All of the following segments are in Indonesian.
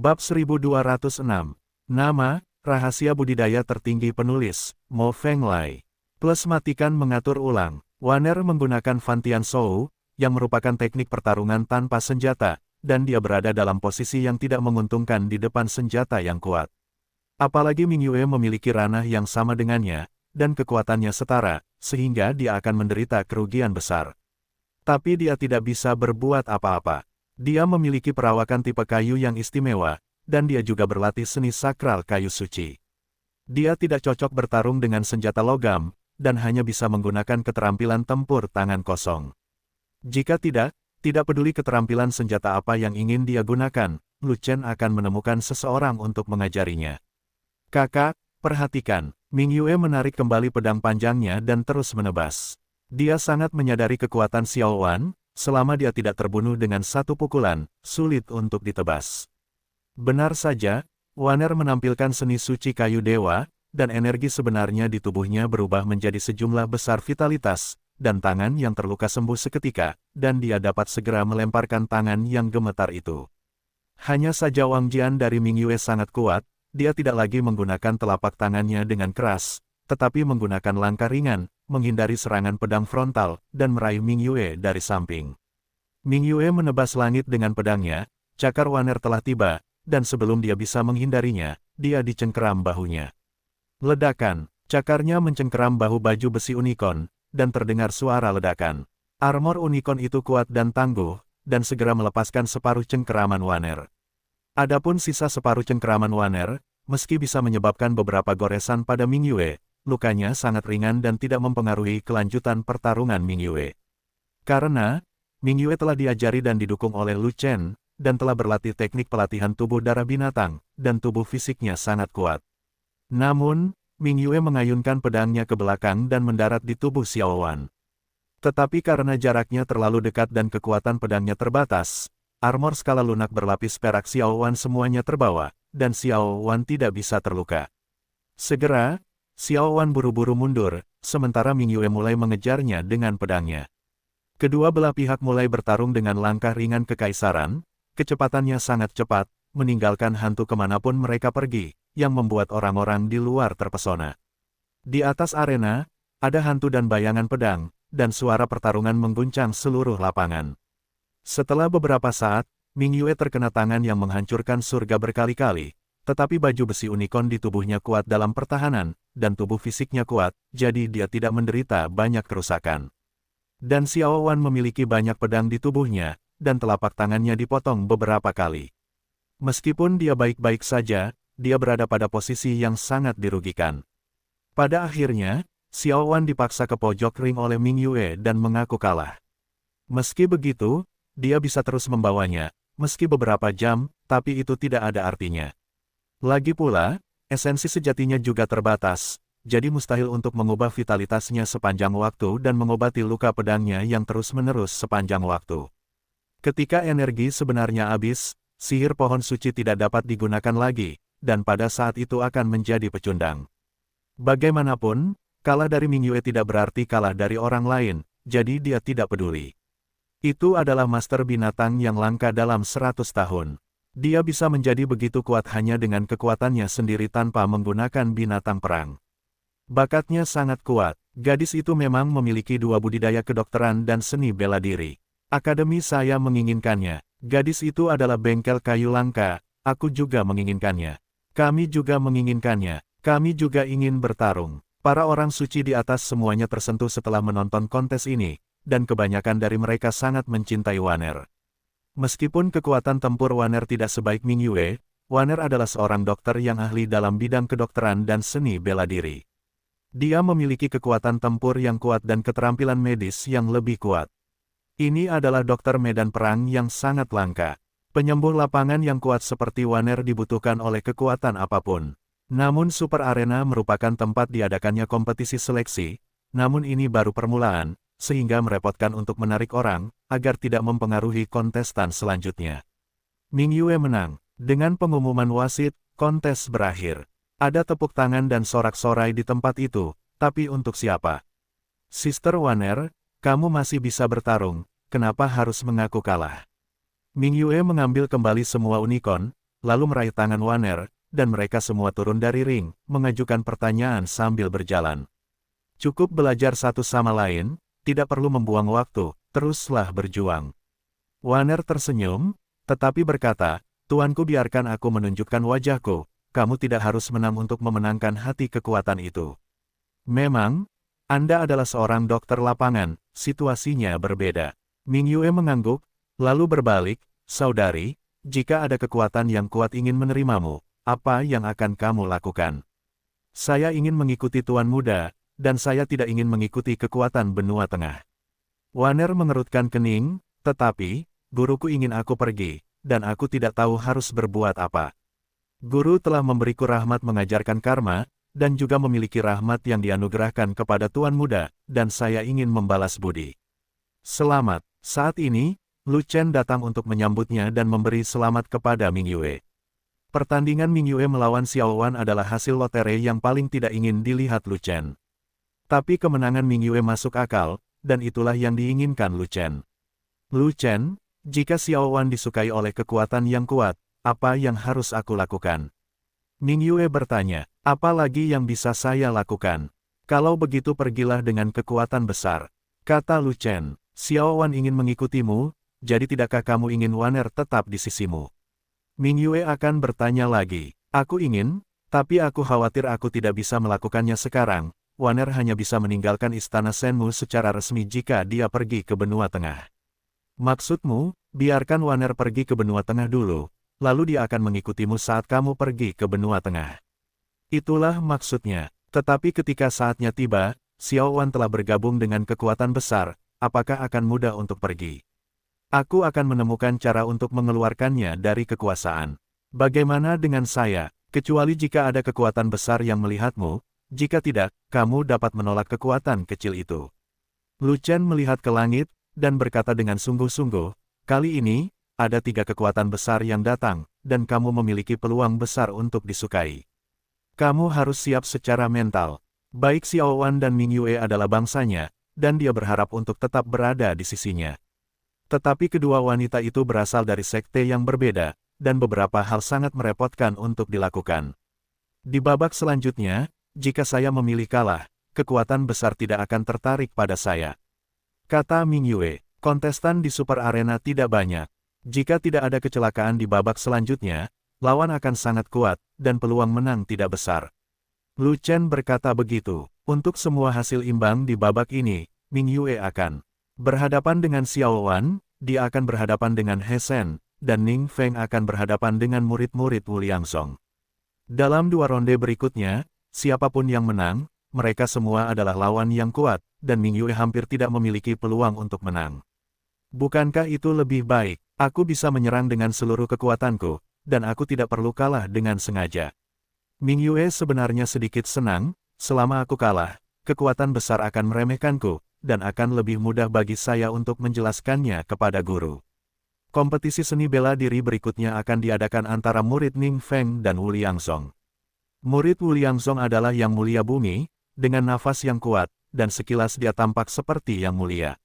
Bab 1206. Nama, rahasia budidaya tertinggi penulis, Mo Fenglai. Plus matikan mengatur ulang. Wanner menggunakan Fantian Shou, yang merupakan teknik pertarungan tanpa senjata, dan dia berada dalam posisi yang tidak menguntungkan di depan senjata yang kuat. Apalagi Ming Yue memiliki ranah yang sama dengannya, dan kekuatannya setara, sehingga dia akan menderita kerugian besar. Tapi dia tidak bisa berbuat apa-apa. Dia memiliki perawakan tipe kayu yang istimewa, dan dia juga berlatih seni sakral kayu suci. Dia tidak cocok bertarung dengan senjata logam, dan hanya bisa menggunakan keterampilan tempur tangan kosong. Jika tidak peduli keterampilan senjata apa yang ingin dia gunakan, Lu Chen akan menemukan seseorang untuk mengajarinya. Kakak, perhatikan, Ming Yue menarik kembali pedang panjangnya dan terus menebas. Dia sangat menyadari kekuatan Xiao Wan. Selama dia tidak terbunuh dengan satu pukulan, sulit untuk ditebas. Benar saja, Wanner menampilkan seni suci kayu dewa, dan energi sebenarnya di tubuhnya berubah menjadi sejumlah besar vitalitas, dan tangan yang terluka sembuh seketika, dan dia dapat segera melemparkan tangan yang gemetar itu. Hanya saja Wang Jian dari Ming Yue sangat kuat, dia tidak lagi menggunakan telapak tangannya dengan keras, tetapi menggunakan langkah ringan, menghindari serangan pedang frontal, dan meraih Ming Yue dari samping. Ming Yue menebas langit dengan pedangnya, cakar Wanner telah tiba, dan sebelum dia bisa menghindarinya, dia dicengkeram bahunya. Ledakan, cakarnya mencengkeram bahu baju besi unicorn, dan terdengar suara ledakan. Armor unicorn itu kuat dan tangguh, dan segera melepaskan separuh cengkeraman Wanner. Adapun sisa separuh cengkeraman Wanner, meski bisa menyebabkan beberapa goresan pada Ming Yue, lukanya sangat ringan dan tidak mempengaruhi kelanjutan pertarungan Ming Yue. Karena, Ming Yue telah diajari dan didukung oleh Lu Chen, dan telah berlatih teknik pelatihan tubuh darah binatang, dan tubuh fisiknya sangat kuat. Namun, Ming Yue mengayunkan pedangnya ke belakang dan mendarat di tubuh Xiao Wan. Tetapi karena jaraknya terlalu dekat dan kekuatan pedangnya terbatas, armor skala lunak berlapis perak Xiao Wan semuanya terbawa, dan Xiao Wan tidak bisa terluka. Segera, Xiao Wan buru-buru mundur, sementara Ming Yue mulai mengejarnya dengan pedangnya. Kedua belah pihak mulai bertarung dengan langkah ringan kekaisaran, kecepatannya sangat cepat, meninggalkan hantu kemanapun mereka pergi, yang membuat orang-orang di luar terpesona. Di atas arena, ada hantu dan bayangan pedang, dan suara pertarungan mengguncang seluruh lapangan. Setelah beberapa saat, Ming Yue terkena tangan yang menghancurkan surga berkali-kali, tetapi baju besi unicorn di tubuhnya kuat dalam pertahanan, dan tubuh fisiknya kuat, jadi dia tidak menderita banyak kerusakan. Dan Xiao Wan memiliki banyak pedang di tubuhnya, dan telapak tangannya dipotong beberapa kali. Meskipun dia baik-baik saja, dia berada pada posisi yang sangat dirugikan. Pada akhirnya, Xiao Wan dipaksa ke pojok ring oleh Ming Yue dan mengaku kalah. Meski begitu, dia bisa terus membawanya, meski beberapa jam, tapi itu tidak ada artinya. Lagi pula, esensi sejatinya juga terbatas, jadi mustahil untuk mengubah vitalitasnya sepanjang waktu dan mengobati luka pedangnya yang terus-menerus sepanjang waktu. Ketika energi sebenarnya habis, sihir pohon suci tidak dapat digunakan lagi, dan pada saat itu akan menjadi pecundang. Bagaimanapun, kalah dari Ming Yue tidak berarti kalah dari orang lain, jadi dia tidak peduli. Itu adalah master binatang yang langka dalam 100 tahun. Dia bisa menjadi begitu kuat hanya dengan kekuatannya sendiri tanpa menggunakan binatang perang. Bakatnya sangat kuat, gadis itu memang memiliki dua budidaya kedokteran dan seni bela diri. Akademi saya menginginkannya, gadis itu adalah bengkel kayu langka, aku juga menginginkannya. Kami juga menginginkannya, kami juga ingin bertarung. Para orang suci di atas semuanya tersentuh setelah menonton kontes ini, dan kebanyakan dari mereka sangat mencintai Wanner. Meskipun kekuatan tempur Wanner tidak sebaik Ming Yue, Wanner adalah seorang dokter yang ahli dalam bidang kedokteran dan seni bela diri. Dia memiliki kekuatan tempur yang kuat dan keterampilan medis yang lebih kuat. Ini adalah dokter medan perang yang sangat langka. Penyembuh lapangan yang kuat seperti Wanner dibutuhkan oleh kekuatan apapun. Namun Super Arena merupakan tempat diadakannya kompetisi seleksi, namun ini baru permulaan, sehingga merepotkan untuk menarik orang, agar tidak mempengaruhi kontestan selanjutnya. Ming Yue menang. Dengan pengumuman wasit, kontes berakhir. Ada tepuk tangan dan sorak-sorai di tempat itu, tapi untuk siapa? Sister Wanner, kamu masih bisa bertarung, kenapa harus mengaku kalah? Ming Yue mengambil kembali semua unicorn, lalu meraih tangan Waner, dan mereka semua turun dari ring, mengajukan pertanyaan sambil berjalan. Cukup belajar satu sama lain, tidak perlu membuang waktu, teruslah berjuang. Waner tersenyum, tetapi berkata, Tuanku, biarkan aku menunjukkan wajahku, kamu tidak harus menang untuk memenangkan hati kekuatan itu. Memang, Anda adalah seorang dokter lapangan, situasinya berbeda. Ming Yue mengangguk, lalu berbalik, saudari, jika ada kekuatan yang kuat ingin menerimamu, apa yang akan kamu lakukan? Saya ingin mengikuti Tuan Muda, dan saya tidak ingin mengikuti kekuatan benua tengah. Waner mengerutkan kening, tetapi, guruku ingin aku pergi, dan aku tidak tahu harus berbuat apa. Guru telah memberiku rahmat mengajarkan karma, dan juga memiliki rahmat yang dianugerahkan kepada Tuan Muda, dan saya ingin membalas budi. Selamat. Saat ini, Lu Chen datang untuk menyambutnya dan memberi selamat kepada Ming Yue. Pertandingan Ming Yue melawan Xiao Wan adalah hasil lotre yang paling tidak ingin dilihat Lu Chen. Tapi kemenangan Ming Yue masuk akal, dan itulah yang diinginkan Lu Chen. Lu Chen, jika Xiao Wan disukai oleh kekuatan yang kuat, apa yang harus aku lakukan? Ming Yue bertanya, apa lagi yang bisa saya lakukan? Kalau begitu pergilah dengan kekuatan besar. Kata Lu Chen, Xiao Wan ingin mengikutimu, jadi tidakkah kamu ingin Waner tetap di sisimu? Ming Yue akan bertanya lagi, aku ingin, tapi aku khawatir aku tidak bisa melakukannya sekarang. Waner hanya bisa meninggalkan istana Shenmu secara resmi jika dia pergi ke benua tengah. Maksudmu, biarkan Waner pergi ke benua tengah dulu, lalu dia akan mengikutimu saat kamu pergi ke benua tengah. Itulah maksudnya. Tetapi ketika saatnya tiba, Xiao Wan telah bergabung dengan kekuatan besar, apakah akan mudah untuk pergi? Aku akan menemukan cara untuk mengeluarkannya dari kekuasaan. Bagaimana dengan saya, kecuali jika ada kekuatan besar yang melihatmu, jika tidak, kamu dapat menolak kekuatan kecil itu. Lu Chen melihat ke langit, dan berkata dengan sungguh-sungguh, kali ini, ada 3 kekuatan besar yang datang, dan kamu memiliki peluang besar untuk disukai. Kamu harus siap secara mental. Baik Xiao Wan dan Ming Yue adalah bangsanya, dan dia berharap untuk tetap berada di sisinya. Tetapi kedua wanita itu berasal dari sekte yang berbeda, dan beberapa hal sangat merepotkan untuk dilakukan. Di babak selanjutnya, jika saya memilih kalah, kekuatan besar tidak akan tertarik pada saya. Kata Ming Yue, kontestan di Super Arena tidak banyak. Jika tidak ada kecelakaan di babak selanjutnya, lawan akan sangat kuat, dan peluang menang tidak besar. Lu Chen berkata begitu. Untuk semua hasil imbang di babak ini, Ming Yue akan berhadapan dengan Xiao Wan, dia akan berhadapan dengan He Shen, dan Ning Feng akan berhadapan dengan murid-murid Wu Liangzong. Dalam 2 ronde berikutnya, siapapun yang menang, mereka semua adalah lawan yang kuat, dan Ming Yue hampir tidak memiliki peluang untuk menang. Bukankah itu lebih baik? Aku bisa menyerang dengan seluruh kekuatanku, dan aku tidak perlu kalah dengan sengaja. Ming Yue sebenarnya sedikit senang, selama aku kalah, kekuatan besar akan meremehkanku, dan akan lebih mudah bagi saya untuk menjelaskannya kepada guru. Kompetisi seni bela diri berikutnya akan diadakan antara murid Ning Feng dan Wu Liangzong. Murid Wu Liangzong adalah yang mulia bumi, dengan nafas yang kuat, dan sekilas dia tampak seperti yang mulia.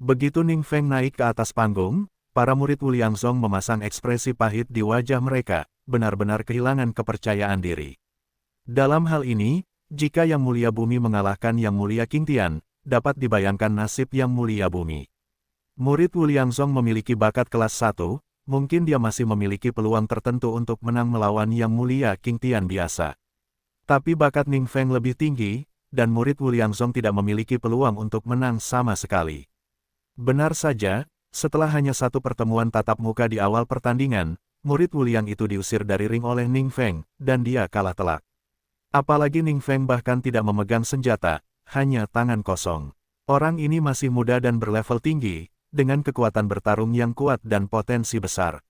Begitu Ning Feng naik ke atas panggung, para murid Wu Liangzong memasang ekspresi pahit di wajah mereka, benar-benar kehilangan kepercayaan diri. Dalam hal ini, jika Yang Mulia Bumi mengalahkan Yang Mulia Qingtian, dapat dibayangkan nasib Yang Mulia Bumi. Murid Wu Liangzong memiliki bakat kelas 1, mungkin dia masih memiliki peluang tertentu untuk menang melawan Yang Mulia Qingtian biasa. Tapi bakat Ning Feng lebih tinggi, dan murid Wu Liangzong tidak memiliki peluang untuk menang sama sekali. Benar saja, setelah hanya 1 pertemuan tatap muka di awal pertandingan, murid Wu Liang itu diusir dari ring oleh Ning Feng, dan dia kalah telak. Apalagi Ning Feng bahkan tidak memegang senjata, hanya tangan kosong. Orang ini masih muda dan berlevel tinggi, dengan kekuatan bertarung yang kuat dan potensi besar.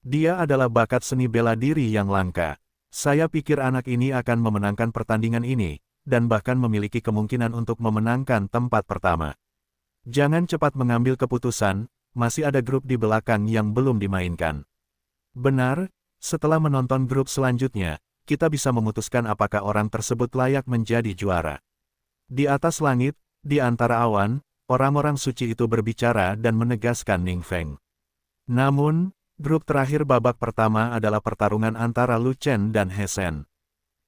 Dia adalah bakat seni bela diri yang langka. Saya pikir anak ini akan memenangkan pertandingan ini, dan bahkan memiliki kemungkinan untuk memenangkan tempat pertama. Jangan cepat mengambil keputusan, masih ada grup di belakang yang belum dimainkan. Benar, setelah menonton grup selanjutnya, kita bisa memutuskan apakah orang tersebut layak menjadi juara. Di atas langit, di antara awan, orang-orang suci itu berbicara dan menegaskan Ning Feng. Namun, Grup terakhir babak pertama adalah pertarungan antara Lu Chen dan He Shen.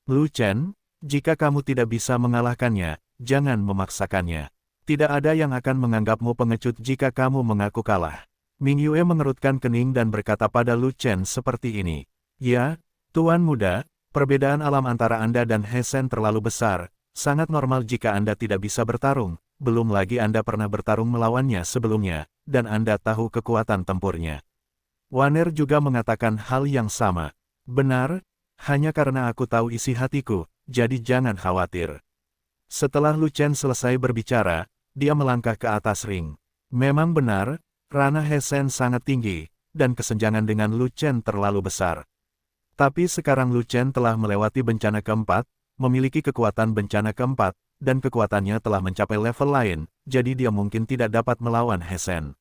Lu Chen, jika kamu tidak bisa mengalahkannya, jangan memaksakannya. Tidak ada yang akan menganggapmu pengecut jika kamu mengaku kalah. Ming Yue mengerutkan kening dan berkata pada Lu Chen seperti ini. Ya, Tuan Muda, perbedaan alam antara Anda dan He Shen terlalu besar. Sangat normal jika Anda tidak bisa bertarung, belum lagi Anda pernah bertarung melawannya sebelumnya, dan Anda tahu kekuatan tempurnya. Waner juga mengatakan hal yang sama. Benar, hanya karena aku tahu isi hatiku, jadi jangan khawatir. Setelah Lu Chen selesai berbicara, dia melangkah ke atas ring. Memang benar, ranah He Shen sangat tinggi, dan kesenjangan dengan Lu Chen terlalu besar. Tapi sekarang Lu Chen telah melewati bencana keempat, memiliki kekuatan bencana keempat, dan kekuatannya telah mencapai level lain, jadi dia mungkin tidak dapat melawan He Shen.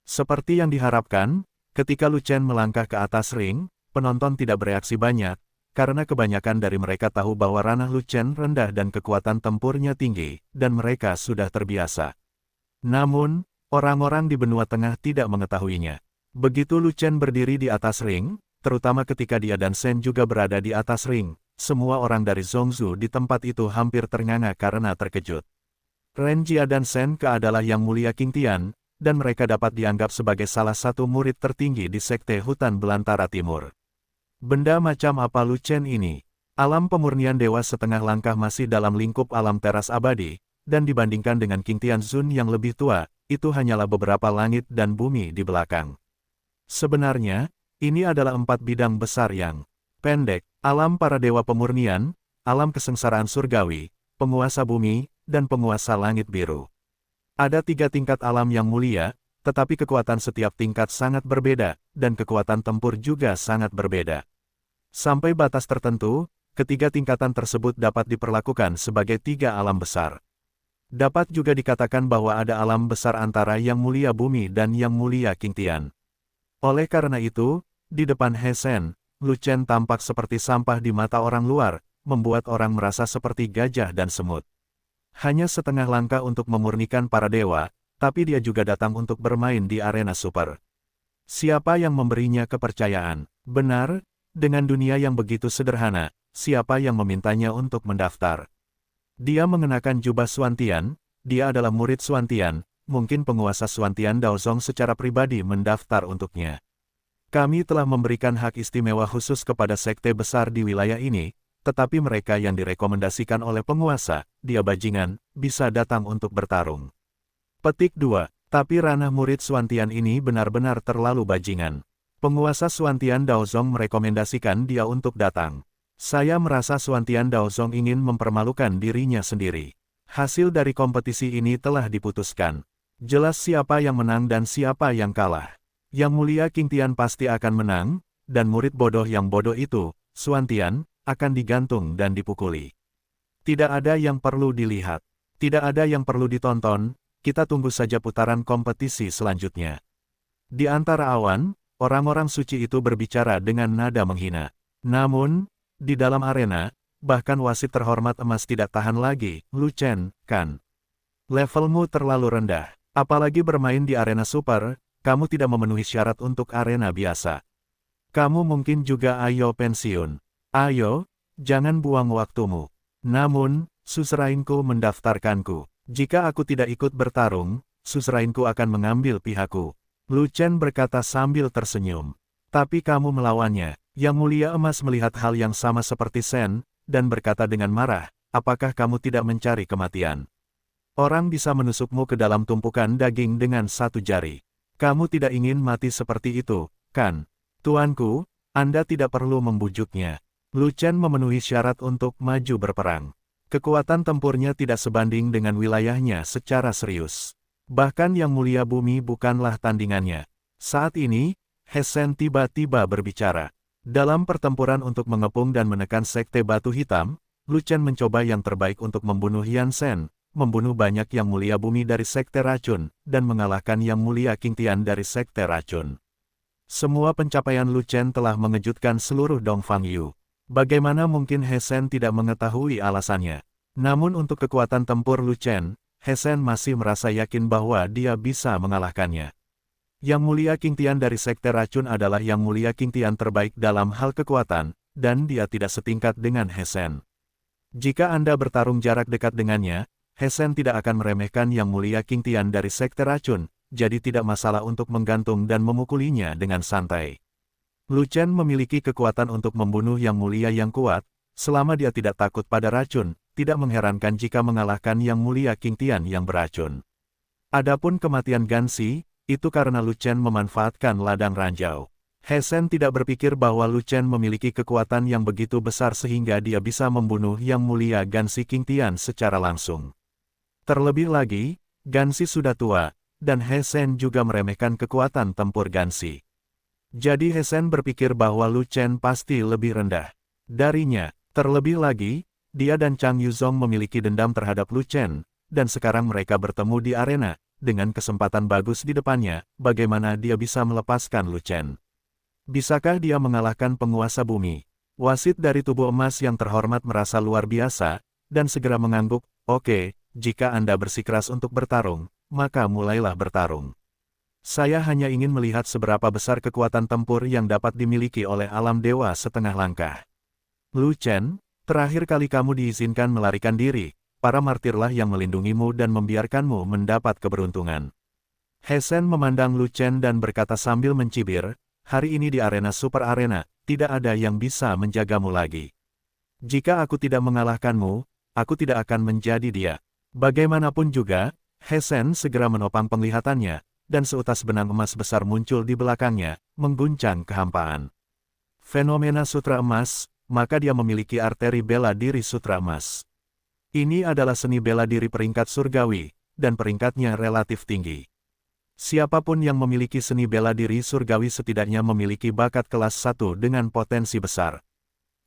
Seperti yang diharapkan, ketika Lu Chen melangkah ke atas ring, penonton tidak bereaksi banyak, karena kebanyakan dari mereka tahu bahwa ranah Lu Chen rendah dan kekuatan tempurnya tinggi, dan mereka sudah terbiasa. Namun, orang-orang di benua tengah tidak mengetahuinya. Begitu Lu Chen berdiri di atas ring, terutama ketika dia dan Shen juga berada di atas ring, semua orang dari Zhongzhou di tempat itu hampir ternganga karena terkejut. Ren Jia dan Shen Ke adalah Yang Mulia Qingtian, dan mereka dapat dianggap sebagai salah satu murid tertinggi di Sekte Hutan Belantara Timur. Benda macam apa Lu Chen ini? Alam pemurnian dewa setengah langkah masih dalam lingkup alam teras abadi, dan dibandingkan dengan Qingtian Zun yang lebih tua, itu hanyalah beberapa langit dan bumi di belakang. Sebenarnya, ini adalah 4 bidang besar yang pendek, alam para dewa pemurnian, alam kesengsaraan surgawi, penguasa bumi, dan penguasa langit biru. Ada 3 tingkat alam yang mulia, tetapi kekuatan setiap tingkat sangat berbeda, dan kekuatan tempur juga sangat berbeda. Sampai batas tertentu, ketiga tingkatan tersebut dapat diperlakukan sebagai 3 alam besar. Dapat juga dikatakan bahwa ada alam besar antara Yang Mulia Bumi dan Yang Mulia Qingtian. Oleh karena itu, di depan He Shen, Lu Chen tampak seperti sampah di mata orang luar, membuat orang merasa seperti gajah dan semut. Hanya setengah langkah untuk memurnikan para dewa, tapi dia juga datang untuk bermain di arena super. Siapa yang memberinya kepercayaan? Benar, dengan dunia yang begitu sederhana, siapa yang memintanya untuk mendaftar? Dia mengenakan jubah Xuantian, dia adalah murid Xuantian, mungkin penguasa Xuantian Daozong secara pribadi mendaftar untuknya. Kami telah memberikan hak istimewa khusus kepada sekte besar di wilayah ini, tetapi mereka yang direkomendasikan oleh penguasa, dia bajingan, bisa datang untuk bertarung. Petik 2. Tapi ranah murid Xuantian ini benar-benar terlalu bajingan. Penguasa Xuantian Daozong merekomendasikan dia untuk datang. Saya merasa Xuantian Daozong ingin mempermalukan dirinya sendiri. Hasil dari kompetisi ini telah diputuskan. Jelas siapa yang menang dan siapa yang kalah. Yang Mulia Qingtian pasti akan menang, dan murid bodoh yang bodoh itu, Xuantian, akan digantung dan dipukuli. Tidak ada yang perlu dilihat. Tidak ada yang perlu ditonton, kita tunggu saja putaran kompetisi selanjutnya. Di antara awan, orang-orang suci itu berbicara dengan nada menghina. Namun, di dalam arena, bahkan wasit terhormat emas tidak tahan lagi. Lu Chen, kan? Levelmu terlalu rendah. Apalagi bermain di arena super, kamu tidak memenuhi syarat untuk arena biasa. Kamu mungkin juga ayo pensiun. Ayo, jangan buang waktumu. Namun, suzerainku mendaftarkanku. Jika aku tidak ikut bertarung, suzerainku akan mengambil pihakku. Lu Chen berkata sambil tersenyum. Tapi kamu melawannya. Yang Mulia Emas melihat hal yang sama seperti Shen, dan berkata dengan marah, apakah kamu tidak mencari kematian? Orang bisa menusukmu ke dalam tumpukan daging dengan 1 jari. Kamu tidak ingin mati seperti itu, kan? Tuanku, Anda tidak perlu membujuknya. Lu Chen memenuhi syarat untuk maju berperang. Kekuatan tempurnya tidak sebanding dengan wilayahnya secara serius. Bahkan Yang Mulia Bumi bukanlah tandingannya. Saat ini, He Shen tiba-tiba berbicara. Dalam pertempuran untuk mengepung dan menekan Sekte Batu Hitam, Lu Chen mencoba yang terbaik untuk membunuh Yan Shen, membunuh banyak Yang Mulia Bumi dari Sekte Racun, dan mengalahkan Yang Mulia Qingtian dari Sekte Racun. Semua pencapaian Lu Chen telah mengejutkan seluruh Dongfang Yu. Bagaimana mungkin He Shen tidak mengetahui alasannya? Namun untuk kekuatan tempur Lu Chen, He Shen masih merasa yakin bahwa dia bisa mengalahkannya. Yang Mulia Qingtian dari Sekte Racun adalah Yang Mulia Qingtian terbaik dalam hal kekuatan, dan dia tidak setingkat dengan He Shen. Jika Anda bertarung jarak dekat dengannya, He Shen tidak akan meremehkan Yang Mulia Qingtian dari Sekte Racun, jadi tidak masalah untuk menggantung dan memukulinya dengan santai. Lu Chen memiliki kekuatan untuk membunuh Yang Mulia yang kuat, selama dia tidak takut pada racun, tidak mengherankan jika mengalahkan Yang Mulia Qingtian yang beracun. Adapun kematian Ganxi, itu karena Lu Chen memanfaatkan ladang ranjau. He Shen tidak berpikir bahwa Lu Chen memiliki kekuatan yang begitu besar sehingga dia bisa membunuh Yang Mulia Ganxi Qingtian secara langsung. Terlebih lagi, Ganxi sudah tua, dan He Shen juga meremehkan kekuatan tempur Ganxi. Jadi He Shen berpikir bahwa Lu Chen pasti lebih rendah darinya. Terlebih lagi, dia dan Chang Yuzong memiliki dendam terhadap Lu Chen, dan sekarang mereka bertemu di arena. Dengan kesempatan bagus di depannya, bagaimana dia bisa melepaskan Lu Chen? Bisakah dia mengalahkan penguasa bumi? Wasit dari tubuh emas yang terhormat merasa luar biasa, dan segera mengangguk, "Oke, jika Anda bersikeras untuk bertarung, maka mulailah bertarung. Saya hanya ingin melihat seberapa besar kekuatan tempur yang dapat dimiliki oleh alam dewa setengah langkah." Lu Chen, terakhir kali kamu diizinkan melarikan diri. Para martirlah yang melindungimu dan membiarkanmu mendapat keberuntungan. He Shen memandang Lu Chen dan berkata sambil mencibir, "Hari ini di arena Super Arena, tidak ada yang bisa menjagamu lagi. Jika aku tidak mengalahkanmu, aku tidak akan menjadi dia." Bagaimanapun juga, He Shen segera menopang penglihatannya, dan seutas benang emas besar muncul di belakangnya, mengguncang kehampaan. Fenomena Sutra Emas, maka dia memiliki arteri bela diri Sutra Emas. Ini adalah seni bela diri peringkat surgawi, dan peringkatnya relatif tinggi. Siapapun yang memiliki seni bela diri surgawi setidaknya memiliki bakat kelas 1 dengan potensi besar.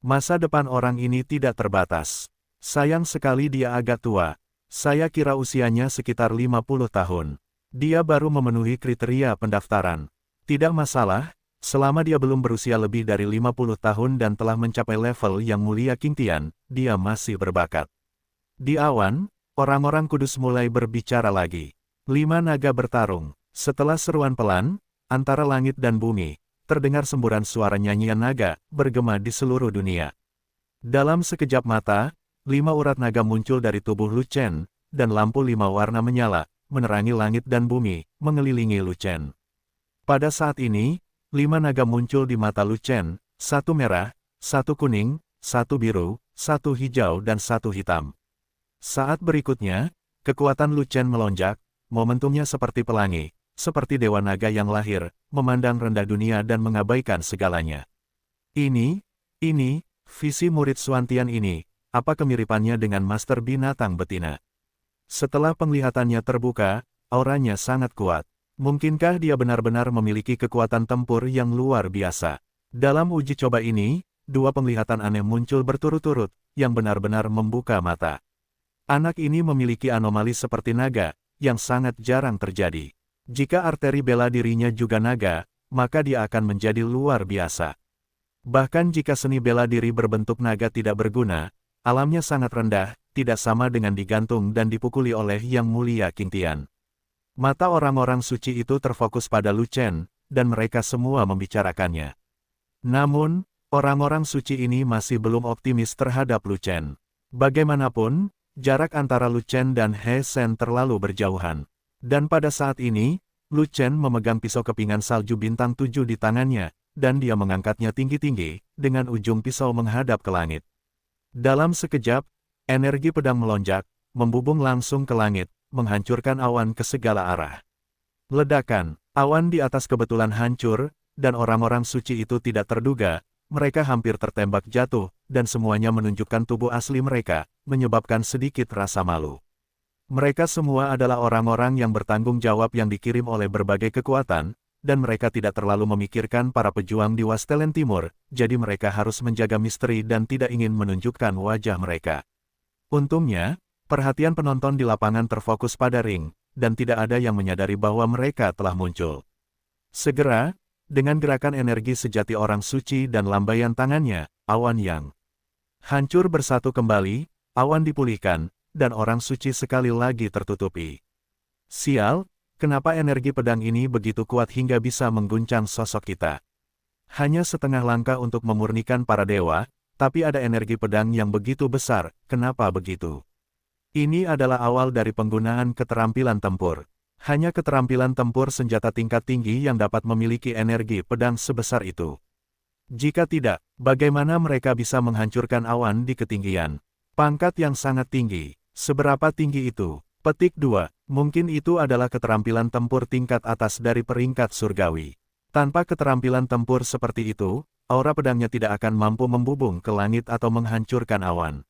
Masa depan orang ini tidak terbatas. Sayang sekali dia agak tua. Saya kira usianya sekitar 50 tahun. Dia baru memenuhi kriteria pendaftaran. Tidak masalah, selama dia belum berusia lebih dari 50 tahun dan telah mencapai level Yang Mulia Qingtian, dia masih berbakat. Di awan, orang-orang kudus mulai berbicara lagi. 5 naga bertarung. Setelah seruan pelan, antara langit dan bumi, terdengar semburan suara nyanyian naga, bergema di seluruh dunia. Dalam sekejap mata, 5 urat naga muncul dari tubuh Lu Chen, dan lampu 5 warna menyala, menerangi langit dan bumi, mengelilingi Lu Chen. Pada saat ini, 5 naga muncul di mata Lu Chen, 1 merah, 1 kuning, 1 biru, 1 hijau dan 1 hitam. Saat berikutnya, kekuatan Lu Chen melonjak, momentumnya seperti pelangi, seperti dewa naga yang lahir, memandang rendah dunia dan mengabaikan segalanya. Ini, visi murid Xuantian ini, apa kemiripannya dengan Master Binatang Betina? Setelah penglihatannya terbuka, auranya sangat kuat. Mungkinkah dia benar-benar memiliki kekuatan tempur yang luar biasa? Dalam uji coba ini, 2 penglihatan aneh muncul berturut-turut, yang benar-benar membuka mata. Anak ini memiliki anomali seperti naga, yang sangat jarang terjadi. Jika arteri bela dirinya juga naga, maka dia akan menjadi luar biasa. Bahkan jika seni bela diri berbentuk naga tidak berguna, alamnya sangat rendah, tidak sama dengan digantung dan dipukuli oleh Yang Mulia Qingtian. Mata orang-orang suci itu terfokus pada Lu Chen, dan mereka semua membicarakannya. Namun, orang-orang suci ini masih belum optimis terhadap Lu Chen. Bagaimanapun, jarak antara Lu Chen dan He Shen terlalu berjauhan. Dan pada saat ini, Lu Chen memegang pisau kepingan salju bintang 7 di tangannya, dan dia mengangkatnya tinggi-tinggi, dengan ujung pisau menghadap ke langit. Dalam sekejap, energi pedang melonjak, membubung langsung ke langit, menghancurkan awan ke segala arah. Ledakan, awan di atas kebetulan hancur, dan orang-orang suci itu tidak terduga, mereka hampir tertembak jatuh, dan semuanya menunjukkan tubuh asli mereka, menyebabkan sedikit rasa malu. Mereka semua adalah orang-orang yang bertanggung jawab yang dikirim oleh berbagai kekuatan, dan mereka tidak terlalu memikirkan para pejuang di Wastelen Timur, jadi mereka harus menjaga misteri dan tidak ingin menunjukkan wajah mereka. Untungnya, perhatian penonton di lapangan terfokus pada ring, dan tidak ada yang menyadari bahwa mereka telah muncul. Segera, dengan gerakan energi sejati orang suci dan lambaian tangannya, awan yang hancur bersatu kembali, awan dipulihkan, dan orang suci sekali lagi tertutupi. Sial, Kenapa energi pedang ini begitu kuat hingga bisa mengguncang sosok kita? Hanya setengah langkah untuk memurnikan para dewa, tapi ada energi pedang yang begitu besar, kenapa begitu? Ini adalah awal dari penggunaan keterampilan tempur. Hanya keterampilan tempur senjata tingkat tinggi yang dapat memiliki energi pedang sebesar itu. Jika tidak, bagaimana mereka bisa menghancurkan awan di ketinggian? Pangkat yang sangat tinggi. Seberapa tinggi itu? Petik 2. Mungkin itu adalah keterampilan tempur tingkat atas dari peringkat surgawi. Tanpa keterampilan tempur seperti itu, aura pedangnya tidak akan mampu membubung ke langit atau menghancurkan awan.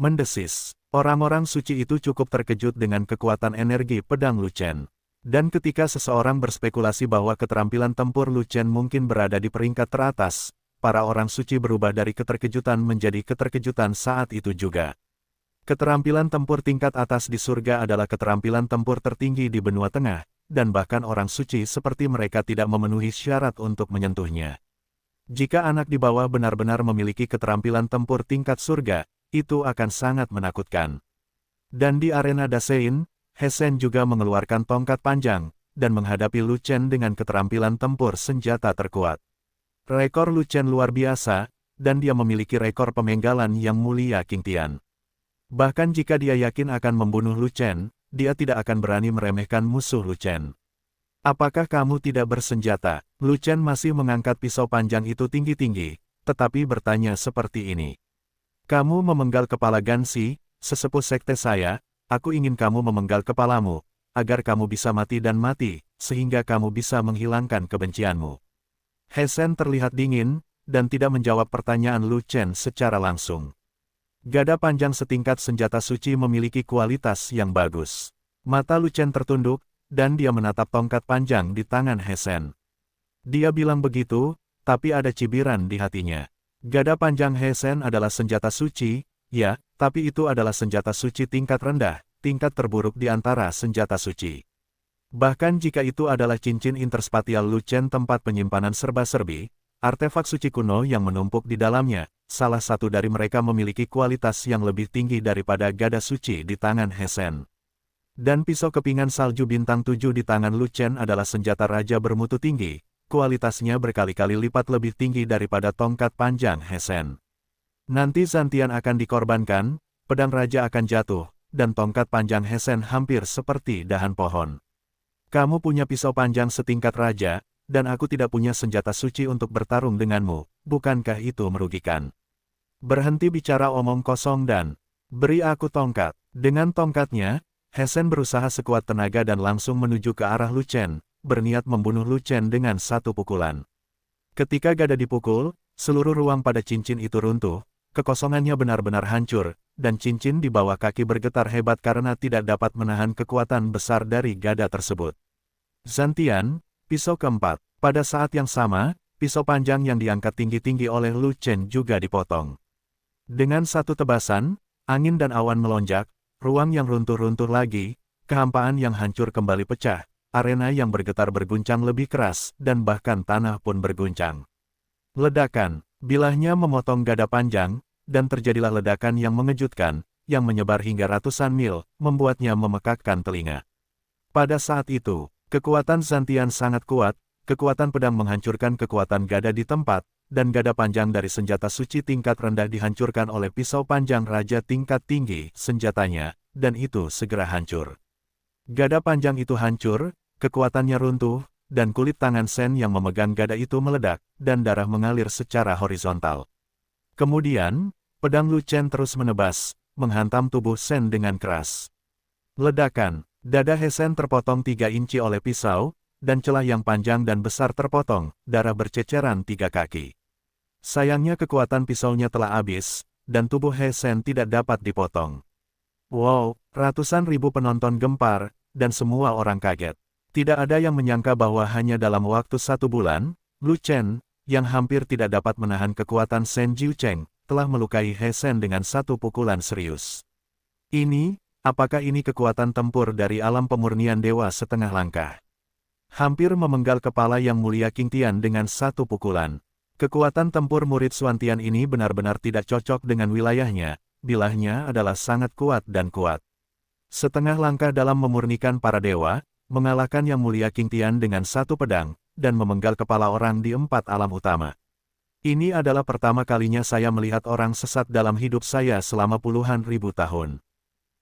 Mendesis. Orang-orang suci itu cukup terkejut dengan kekuatan energi pedang Lu Chen. Dan ketika seseorang berspekulasi bahwa keterampilan tempur Lu Chen mungkin berada di peringkat teratas, para orang suci berubah dari keterkejutan menjadi keterkejutan saat itu juga. Keterampilan tempur tingkat atas di surga adalah keterampilan tempur tertinggi di benua tengah, dan bahkan orang suci seperti mereka tidak memenuhi syarat untuk menyentuhnya. Jika anak di bawah benar-benar memiliki keterampilan tempur tingkat surga, itu akan sangat menakutkan. Dan di arena Dasein, He Shen juga mengeluarkan tongkat panjang, dan menghadapi Lu Chen dengan keterampilan tempur senjata terkuat. Rekor Lu Chen luar biasa, dan dia memiliki rekor pemenggalan yang mulia King Tian. Bahkan jika dia yakin akan membunuh Lu Chen, dia tidak akan berani meremehkan musuh Lu Chen. Apakah kamu tidak bersenjata? Lu Chen masih mengangkat pisau panjang itu tinggi-tinggi, tetapi bertanya seperti ini. Kamu memenggal kepala Gansi, sesepuh sekte saya, aku ingin kamu memenggal kepalamu, agar kamu bisa mati dan mati, sehingga kamu bisa menghilangkan kebencianmu. He Shen terlihat dingin, dan tidak menjawab pertanyaan Lu Chen secara langsung. Gada panjang setingkat senjata suci memiliki kualitas yang bagus. Mata Lu Chen tertunduk, dan dia menatap tongkat panjang di tangan He Shen. Dia bilang begitu, tapi ada cibiran di hatinya. Gada panjang He Shen adalah senjata suci, ya, tapi itu adalah senjata suci tingkat rendah, tingkat terburuk di antara senjata suci. Bahkan jika itu adalah cincin interspatial Lu Chen tempat penyimpanan serba-serbi, artefak suci kuno yang menumpuk di dalamnya, salah satu dari mereka memiliki kualitas yang lebih tinggi daripada gada suci di tangan He Shen. Dan pisau kepingan salju bintang 7 di tangan Lu Chen adalah senjata raja bermutu tinggi. Kualitasnya berkali-kali lipat lebih tinggi daripada tongkat panjang He Shen. Nanti Zantian akan dikorbankan, pedang raja akan jatuh, dan tongkat panjang He Shen hampir seperti dahan pohon. Kamu punya pisau panjang setingkat raja, dan aku tidak punya senjata suci untuk bertarung denganmu, bukankah itu merugikan? Berhenti bicara omong kosong dan beri aku tongkat. Dengan tongkatnya, He Shen berusaha sekuat tenaga dan langsung menuju ke arah Lu Chen, berniat membunuh Lu Chen dengan satu pukulan. Ketika gada dipukul, seluruh ruang pada cincin itu runtuh, kekosongannya benar-benar hancur, dan cincin di bawah kaki bergetar hebat karena tidak dapat menahan kekuatan besar dari gada tersebut. Zantian, pisau keempat. Pada saat yang sama, pisau panjang yang diangkat tinggi-tinggi oleh Lu Chen juga dipotong. Dengan satu tebasan, angin dan awan melonjak, ruang yang runtuh-runtuh lagi, kehampaan yang hancur kembali pecah, arena yang bergetar berguncang lebih keras, dan bahkan tanah pun berguncang. Ledakan, bilahnya memotong gada panjang, dan terjadilah ledakan yang mengejutkan, yang menyebar hingga ratusan mil, membuatnya memekakkan telinga. Pada saat itu, kekuatan Zantian sangat kuat, kekuatan pedang menghancurkan kekuatan gada di tempat, dan gada panjang dari senjata suci tingkat rendah dihancurkan oleh pisau panjang raja tingkat tinggi, senjatanya, dan itu segera hancur. Gada panjang itu hancur, kekuatannya runtuh, dan kulit tangan Shen yang memegang gada itu meledak, dan darah mengalir secara horizontal. Kemudian, pedang Lu Chen terus menebas, menghantam tubuh Shen dengan keras. Ledakan, dada He Shen terpotong 3 inci oleh pisau, dan celah yang panjang dan besar terpotong, darah berceceran 3 kaki. Sayangnya kekuatan pisaunya telah habis, dan tubuh He Shen tidak dapat dipotong. Wow, ratusan ribu penonton gempar, dan semua orang kaget. Tidak ada yang menyangka bahwa hanya dalam waktu 1 bulan, Lu Chen, yang hampir tidak dapat menahan kekuatan Shen Jiucheng, telah melukai He Shen dengan satu pukulan serius. Apakah ini kekuatan tempur dari alam pemurnian dewa setengah langkah? Hampir memenggal kepala yang mulia King Tian dengan satu pukulan. Kekuatan tempur murid Xuantian ini benar-benar tidak cocok dengan wilayahnya, bilahnya adalah sangat kuat dan kuat. Setengah langkah dalam memurnikan para dewa, mengalahkan Yang Mulia King Tian dengan satu pedang, dan memenggal kepala orang di 4 alam utama. Ini adalah pertama kalinya saya melihat orang sesat dalam hidup saya selama puluhan ribu tahun.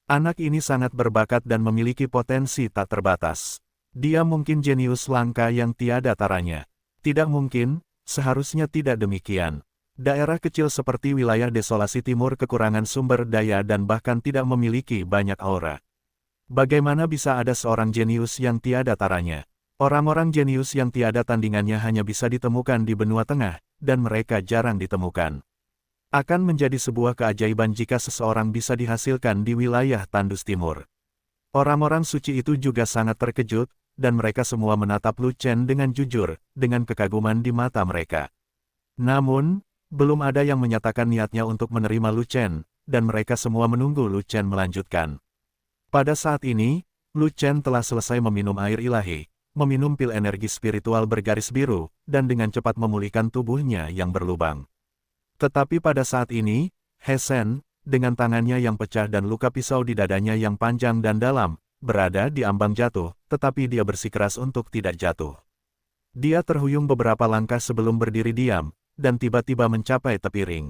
Anak ini sangat berbakat dan memiliki potensi tak terbatas. Dia mungkin jenius langka yang tiada taranya. Tidak mungkin, seharusnya tidak demikian. Daerah kecil seperti wilayah desolasi timur kekurangan sumber daya dan bahkan tidak memiliki banyak aura. Bagaimana bisa ada seorang jenius yang tiada taranya? Orang-orang jenius yang tiada tandingannya hanya bisa ditemukan di benua tengah, dan mereka jarang ditemukan. Akan menjadi sebuah keajaiban jika seseorang bisa dihasilkan di wilayah Tandus Timur. Orang-orang suci itu juga sangat terkejut, dan mereka semua menatap Lu Chen dengan jujur, dengan kekaguman di mata mereka. Namun, belum ada yang menyatakan niatnya untuk menerima Lu Chen, dan mereka semua menunggu Lu Chen melanjutkan. Pada saat ini, Lu Chen telah selesai meminum air ilahi, meminum pil energi spiritual bergaris biru, dan dengan cepat memulihkan tubuhnya yang berlubang. Tetapi pada saat ini, He Shen, dengan tangannya yang pecah dan luka pisau di dadanya yang panjang dan dalam, berada di ambang jatuh, tetapi dia bersikeras untuk tidak jatuh. Dia terhuyung beberapa langkah sebelum berdiri diam, dan tiba-tiba mencapai tepi ring.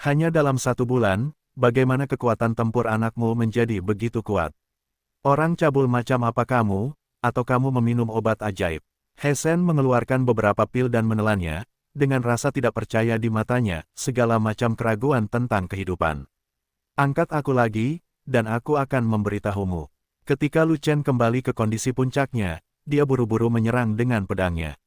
Hanya dalam 1 bulan, bagaimana kekuatan tempur anakmu menjadi begitu kuat? Orang cabul macam apa kamu, atau kamu meminum obat ajaib? He Shen mengeluarkan beberapa pil dan menelannya, dengan rasa tidak percaya di matanya, segala macam keraguan tentang kehidupan. Angkat aku lagi, dan aku akan memberitahumu. Ketika Lu Chen kembali ke kondisi puncaknya, dia buru-buru menyerang dengan pedangnya.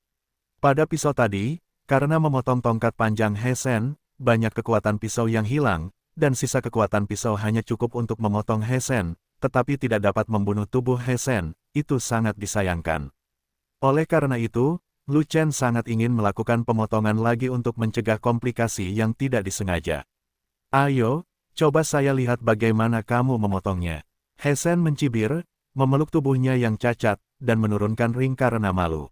Pada pisau tadi, karena memotong tongkat panjang He Shen, banyak kekuatan pisau yang hilang, dan sisa kekuatan pisau hanya cukup untuk memotong He Shen, tetapi tidak dapat membunuh tubuh He Shen. Itu sangat disayangkan. Oleh karena itu, Lu Chen sangat ingin melakukan pemotongan lagi untuk mencegah komplikasi yang tidak disengaja. Ayo, coba saya lihat bagaimana kamu memotongnya. He Shen mencibir, memeluk tubuhnya yang cacat, dan menurunkan ring karena malu.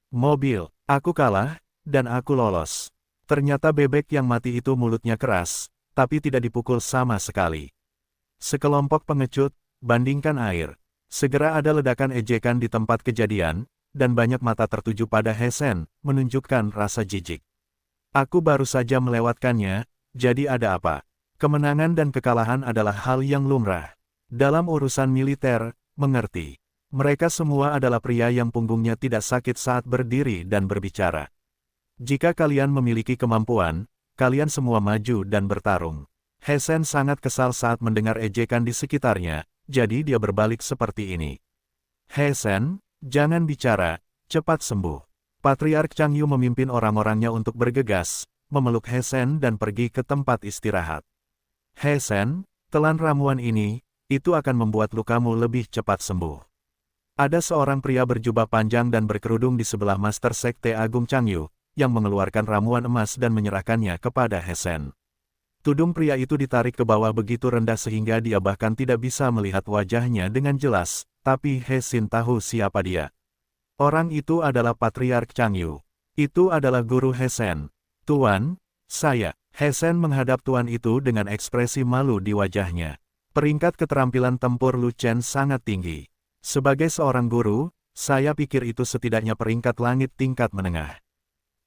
Mobil, aku kalah, dan aku lolos. Ternyata bebek yang mati itu mulutnya keras, tapi tidak dipukul sama sekali. Sekelompok pengecut, bandingkan air. Segera ada ledakan ejekan di tempat kejadian, dan banyak mata tertuju pada He Shen, menunjukkan rasa jijik. Aku baru saja melewatkannya, jadi ada apa? Kemenangan dan kekalahan adalah hal yang lumrah. Dalam urusan militer, mengerti. Mereka semua adalah pria yang punggungnya tidak sakit saat berdiri dan berbicara. Jika kalian memiliki kemampuan, kalian semua maju dan bertarung. He Shen sangat kesal saat mendengar ejekan di sekitarnya, jadi dia berbalik seperti ini. He Shen, jangan bicara, cepat sembuh. Patriark Chang Yu memimpin orang-orangnya untuk bergegas, memeluk He Shen dan pergi ke tempat istirahat. He Shen, telan ramuan ini, itu akan membuat lukamu lebih cepat sembuh. Ada seorang pria berjubah panjang dan berkerudung di sebelah Master Sekte Agung Chang Yu, yang mengeluarkan ramuan emas dan menyerahkannya kepada He Shen. Tudung pria itu ditarik ke bawah begitu rendah sehingga dia bahkan tidak bisa melihat wajahnya dengan jelas, tapi He Shen tahu siapa dia. Orang itu adalah Patriark Chang Yu. Itu adalah guru He Shen. Tuan, saya. He Shen menghadap tuan itu dengan ekspresi malu di wajahnya. Peringkat keterampilan tempur Lu Chen sangat tinggi. Sebagai seorang guru, saya pikir itu setidaknya peringkat langit tingkat menengah.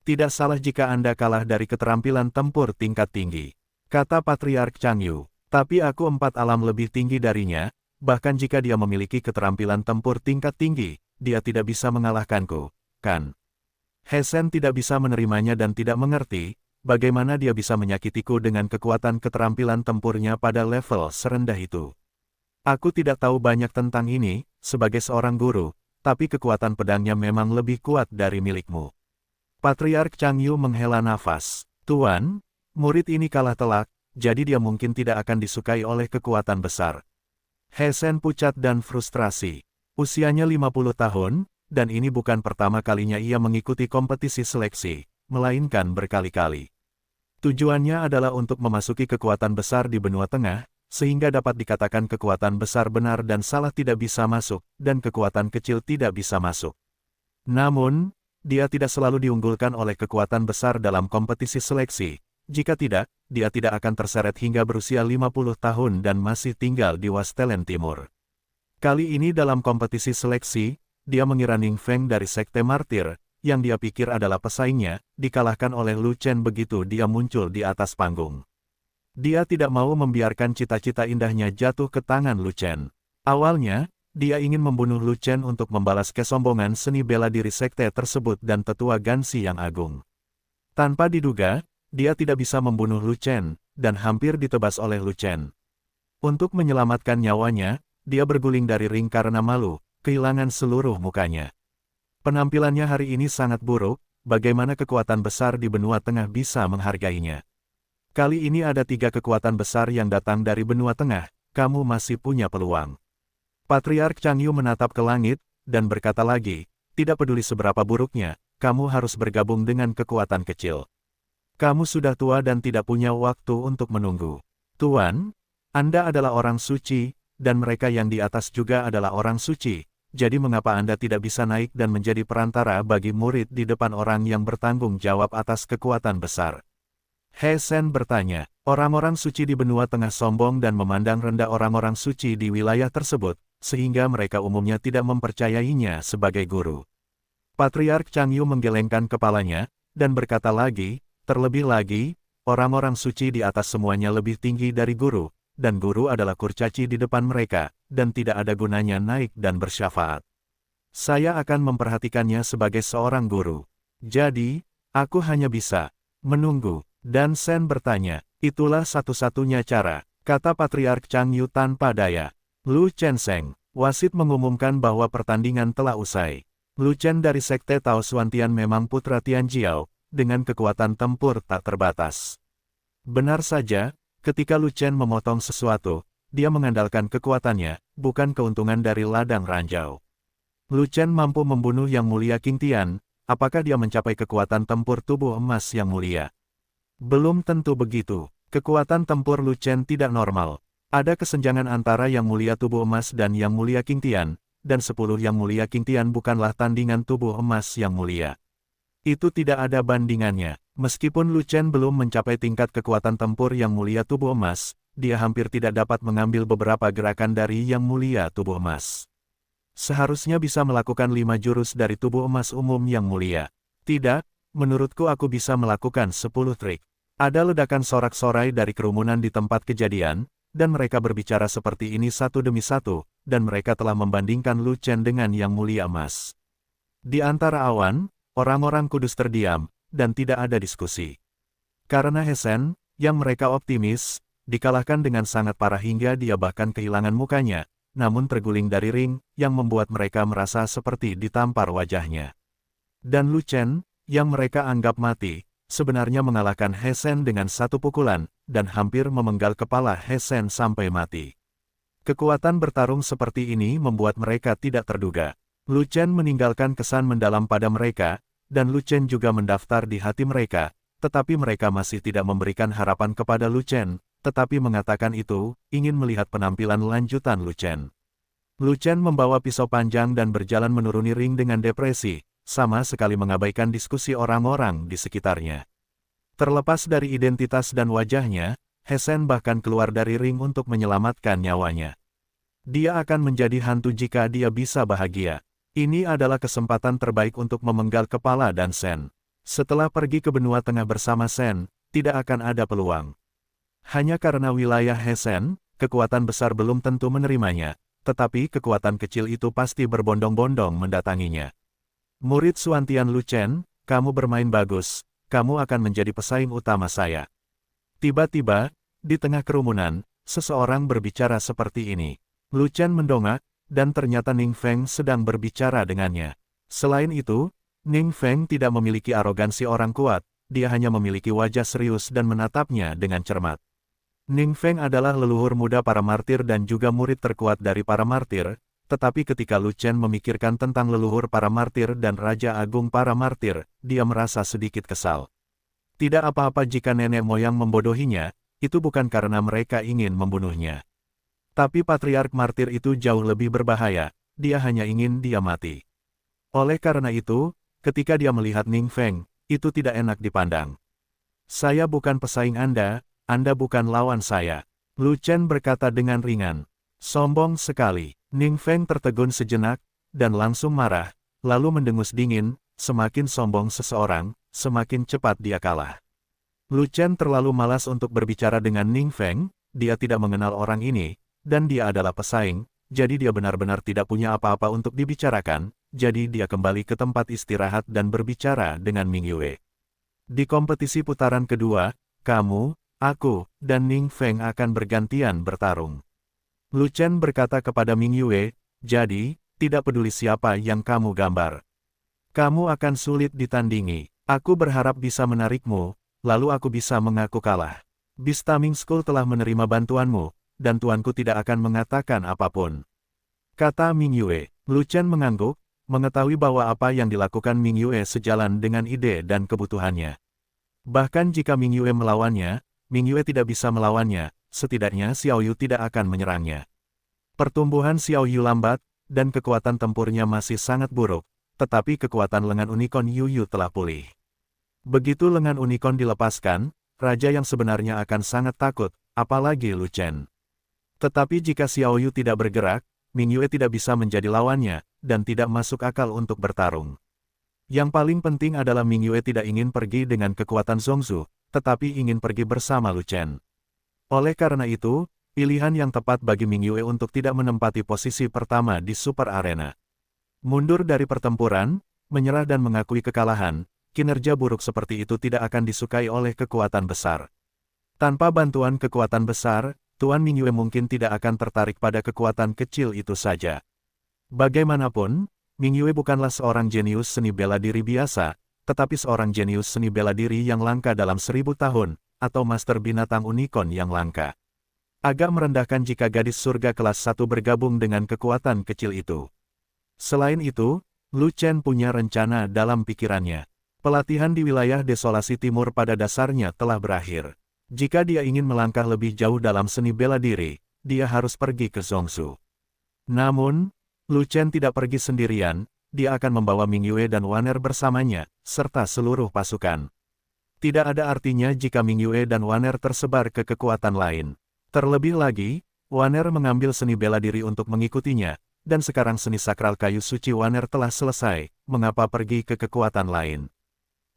Tidak salah jika Anda kalah dari keterampilan tempur tingkat tinggi, kata Patriark Chang Yu. Tapi aku 4 alam lebih tinggi darinya, bahkan jika dia memiliki keterampilan tempur tingkat tinggi, dia tidak bisa mengalahkanku, kan? He Shen tidak bisa menerimanya dan tidak mengerti, bagaimana dia bisa menyakitiku dengan kekuatan keterampilan tempurnya pada level serendah itu. Aku tidak tahu banyak tentang ini, sebagai seorang guru, tapi kekuatan pedangnya memang lebih kuat dari milikmu. Patriark Chang Yu menghela nafas. Tuan, murid ini kalah telak, jadi dia mungkin tidak akan disukai oleh kekuatan besar. He Shen pucat dan frustrasi. Usianya 50 tahun, dan ini bukan pertama kalinya ia mengikuti kompetisi seleksi, melainkan berkali-kali. Tujuannya adalah untuk memasuki kekuatan besar di benua tengah, sehingga dapat dikatakan kekuatan besar benar dan salah tidak bisa masuk, dan kekuatan kecil tidak bisa masuk. Namun, dia tidak selalu diunggulkan oleh kekuatan besar dalam kompetisi seleksi. Jika tidak, dia tidak akan terseret hingga berusia 50 tahun dan masih tinggal di Wastelen Timur. Kali ini dalam kompetisi seleksi, dia mengira Ning Feng dari Sekte Martir, yang dia pikir adalah pesaingnya, dikalahkan oleh Lu Chen begitu dia muncul di atas panggung. Dia tidak mau membiarkan cita-cita indahnya jatuh ke tangan Lu Chen. Awalnya, dia ingin membunuh Lu Chen untuk membalas kesombongan seni bela diri sekte tersebut dan tetua Gansi yang agung. Tanpa diduga, dia tidak bisa membunuh Lu Chen, dan hampir ditebas oleh Lu Chen. Untuk menyelamatkan nyawanya, dia berguling dari ring karena malu, kehilangan seluruh mukanya. Penampilannya hari ini sangat buruk, bagaimana kekuatan besar di benua tengah bisa menghargainya. Kali ini ada 3 kekuatan besar yang datang dari benua tengah, kamu masih punya peluang. Patriark Changyu menatap ke langit, dan berkata lagi, tidak peduli seberapa buruknya, kamu harus bergabung dengan kekuatan kecil. Kamu sudah tua dan tidak punya waktu untuk menunggu. Tuan, Anda adalah orang suci, dan mereka yang di atas juga adalah orang suci. Jadi mengapa Anda tidak bisa naik dan menjadi perantara bagi murid di depan orang yang bertanggung jawab atas kekuatan besar? He Sen bertanya, orang-orang suci di benua tengah sombong dan memandang rendah orang-orang suci di wilayah tersebut, sehingga mereka umumnya tidak mempercayainya sebagai guru. Patriark Changyu menggelengkan kepalanya, dan berkata lagi, terlebih lagi, orang-orang suci di atas semuanya lebih tinggi dari guru, dan guru adalah kurcaci di depan mereka, dan tidak ada gunanya naik dan bersyafaat. Saya akan memperhatikannya sebagai seorang guru. Jadi, aku hanya bisa menunggu. Dan Sen bertanya, itulah satu-satunya cara, kata Patriark Changyu tanpa daya. Lu Chen Sheng, wasit mengumumkan bahwa pertandingan telah usai. Lu Chen dari Sekte Tao Xuantian memang putra Tian Jiao, dengan kekuatan tempur tak terbatas. Benar saja, ketika Lu Chen memotong sesuatu, dia mengandalkan kekuatannya, bukan keuntungan dari ladang ranjau. Lu Chen mampu membunuh Yang Mulia King Tian, apakah dia mencapai kekuatan tempur tubuh emas yang mulia? Belum tentu begitu. Kekuatan tempur Lu Chen tidak normal. Ada kesenjangan antara Yang Mulia tubuh emas dan Yang Mulia King Tian, dan 10 Yang Mulia King Tian bukanlah tandingan tubuh emas yang mulia. Itu tidak ada bandingannya. Meskipun Lu Chen belum mencapai tingkat kekuatan tempur Yang Mulia tubuh emas, dia hampir tidak dapat mengambil beberapa gerakan dari Yang Mulia tubuh emas. Seharusnya bisa melakukan 5 jurus dari tubuh emas umum Yang Mulia. Tidak, menurutku aku bisa melakukan 10 trik. Ada ledakan sorak-sorai dari kerumunan di tempat kejadian, dan mereka berbicara seperti ini satu demi satu, dan mereka telah membandingkan Lu Chen dengan Yang Mulia emas. Di antara awan, orang-orang kudus terdiam, dan tidak ada diskusi. Karena He Sen, yang mereka optimis, dikalahkan dengan sangat parah hingga dia bahkan kehilangan mukanya, namun terguling dari ring, yang membuat mereka merasa seperti ditampar wajahnya. Dan Lu Chen, yang mereka anggap mati, sebenarnya mengalahkan He Sen dengan satu pukulan, dan hampir memenggal kepala He Sen sampai mati. Kekuatan bertarung seperti ini membuat mereka tidak terduga. Lu Chen meninggalkan kesan mendalam pada mereka, dan Lu Chen juga mendaftar di hati mereka, tetapi mereka masih tidak memberikan harapan kepada Lu Chen, tetapi mengatakan itu, ingin melihat penampilan lanjutan Lu Chen. Lu Chen membawa pisau panjang dan berjalan menuruni ring dengan depresi, sama sekali mengabaikan diskusi orang-orang di sekitarnya. Terlepas dari identitas dan wajahnya, He Sen bahkan keluar dari ring untuk menyelamatkan nyawanya. Dia akan menjadi hantu jika dia bisa bahagia. Ini adalah kesempatan terbaik untuk memenggal kepala dan Sen. Setelah pergi ke benua tengah bersama Sen, tidak akan ada peluang. Hanya karena wilayah He Sen, kekuatan besar belum tentu menerimanya, tetapi kekuatan kecil itu pasti berbondong-bondong mendatanginya. Murid Xuantian Lu Chen, kamu bermain bagus, kamu akan menjadi pesaing utama saya. Tiba-tiba, di tengah kerumunan, seseorang berbicara seperti ini. Lu Chen mendongak, dan ternyata Ning Feng sedang berbicara dengannya. Selain itu, Ning Feng tidak memiliki arogansi orang kuat, dia hanya memiliki wajah serius dan menatapnya dengan cermat. Ning Feng adalah leluhur muda para martir dan juga murid terkuat dari para martir, tetapi ketika Lu Chen memikirkan tentang leluhur para martir dan Raja Agung para martir, dia merasa sedikit kesal. Tidak apa-apa jika nenek moyang membodohinya, itu bukan karena mereka ingin membunuhnya. Tapi Patriark Martir itu jauh lebih berbahaya, dia hanya ingin dia mati. Oleh karena itu, ketika dia melihat Ning Feng, itu tidak enak dipandang. Saya bukan pesaing Anda bukan lawan saya. Lu Chen berkata dengan ringan. Sombong sekali. Ning Feng tertegun sejenak, dan langsung marah, lalu mendengus dingin, semakin sombong seseorang, semakin cepat dia kalah. Lu Chen terlalu malas untuk berbicara dengan Ning Feng, dia tidak mengenal orang ini, dan dia adalah pesaing, jadi dia benar-benar tidak punya apa-apa untuk dibicarakan, jadi dia kembali ke tempat istirahat dan berbicara dengan Ming Yue. Di kompetisi putaran kedua, kamu, aku, dan Ning Feng akan bergantian bertarung. Lu Chen berkata kepada Ming Yue, jadi, tidak peduli siapa yang kamu gambar. Kamu akan sulit ditandingi. Aku berharap bisa menarikmu, lalu aku bisa mengaku kalah. Bistaming School telah menerima bantuanmu, dan tuanku tidak akan mengatakan apapun. Kata Ming Yue. Lu Chen mengangguk, mengetahui bahwa apa yang dilakukan Ming Yue sejalan dengan ide dan kebutuhannya. Bahkan jika Ming Yue melawannya, Ming Yue tidak bisa melawannya, setidaknya Xiao Yu tidak akan menyerangnya. Pertumbuhan Xiao Yu lambat, dan kekuatan tempurnya masih sangat buruk, tetapi kekuatan lengan unicorn Yu Yu telah pulih. Begitu lengan unicorn dilepaskan, raja yang sebenarnya akan sangat takut, apalagi Lu Chen. Tetapi jika Xiao Yu tidak bergerak, Ming Yue tidak bisa menjadi lawannya, dan tidak masuk akal untuk bertarung. Yang paling penting adalah Ming Yue tidak ingin pergi dengan kekuatan Zhongzhu, tetapi ingin pergi bersama Lu Chen. Oleh karena itu, pilihan yang tepat bagi Ming Yue untuk tidak menempati posisi pertama di Super Arena. Mundur dari pertempuran, menyerah dan mengakui kekalahan, kinerja buruk seperti itu tidak akan disukai oleh kekuatan besar. Tanpa bantuan kekuatan besar, Tuan Ming Yue mungkin tidak akan tertarik pada kekuatan kecil itu saja. Bagaimanapun, Ming Yue bukanlah seorang jenius seni bela diri biasa, tetapi seorang jenius seni bela diri yang langka dalam 1000 tahun, atau master binatang unicorn yang langka. Agak merendahkan jika gadis surga kelas 1 bergabung dengan kekuatan kecil itu. Selain itu, Lu Chen punya rencana dalam pikirannya. Pelatihan di wilayah desolasi timur pada dasarnya telah berakhir. Jika dia ingin melangkah lebih jauh dalam seni bela diri, dia harus pergi ke Zhongzhou. Namun, Lu Chen tidak pergi sendirian, dia akan membawa Ming Yue dan Waner bersamanya, serta seluruh pasukan. Tidak ada artinya jika Ming Yue dan Waner tersebar ke kekuatan lain. Terlebih lagi, Waner mengambil seni bela diri untuk mengikutinya, dan sekarang seni sakral kayu suci Waner telah selesai, mengapa pergi ke kekuatan lain.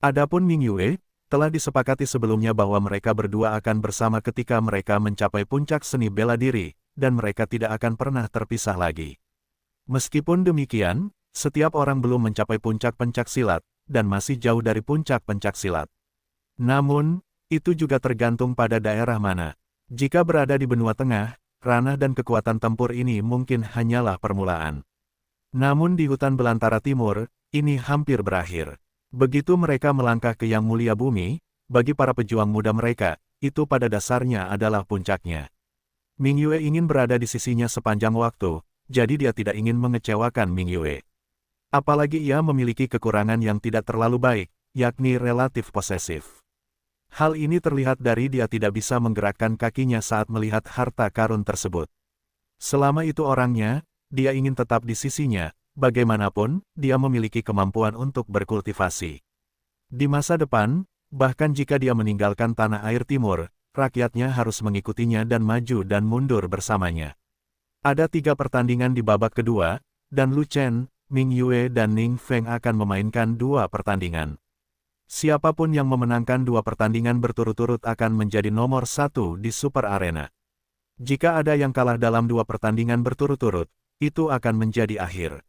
Adapun Ming Yue, telah disepakati sebelumnya bahwa mereka berdua akan bersama ketika mereka mencapai puncak seni bela diri, dan mereka tidak akan pernah terpisah lagi. Meskipun demikian, setiap orang belum mencapai puncak pencak silat, dan masih jauh dari puncak pencak silat. Namun, itu juga tergantung pada daerah mana. Jika berada di benua tengah, ranah dan kekuatan tempur ini mungkin hanyalah permulaan. Namun di hutan belantara timur, ini hampir berakhir. Begitu mereka melangkah ke yang mulia bumi, bagi para pejuang muda mereka, itu pada dasarnya adalah puncaknya. Ming Yue ingin berada di sisinya sepanjang waktu, jadi dia tidak ingin mengecewakan Ming Yue. Apalagi ia memiliki kekurangan yang tidak terlalu baik, yakni relatif posesif. Hal ini terlihat dari dia tidak bisa menggerakkan kakinya saat melihat harta karun tersebut. Selama itu orangnya, dia ingin tetap di sisinya, bagaimanapun, dia memiliki kemampuan untuk berkultivasi. Di masa depan, bahkan jika dia meninggalkan tanah air timur, rakyatnya harus mengikutinya dan maju dan mundur bersamanya. Ada 3 pertandingan di babak kedua, dan Lu Chen, Ming Yue dan Ning Feng akan memainkan 2 pertandingan. Siapapun yang memenangkan 2 pertandingan berturut-turut akan menjadi nomor 1 di Super Arena. Jika ada yang kalah dalam 2 pertandingan berturut-turut, itu akan menjadi akhir.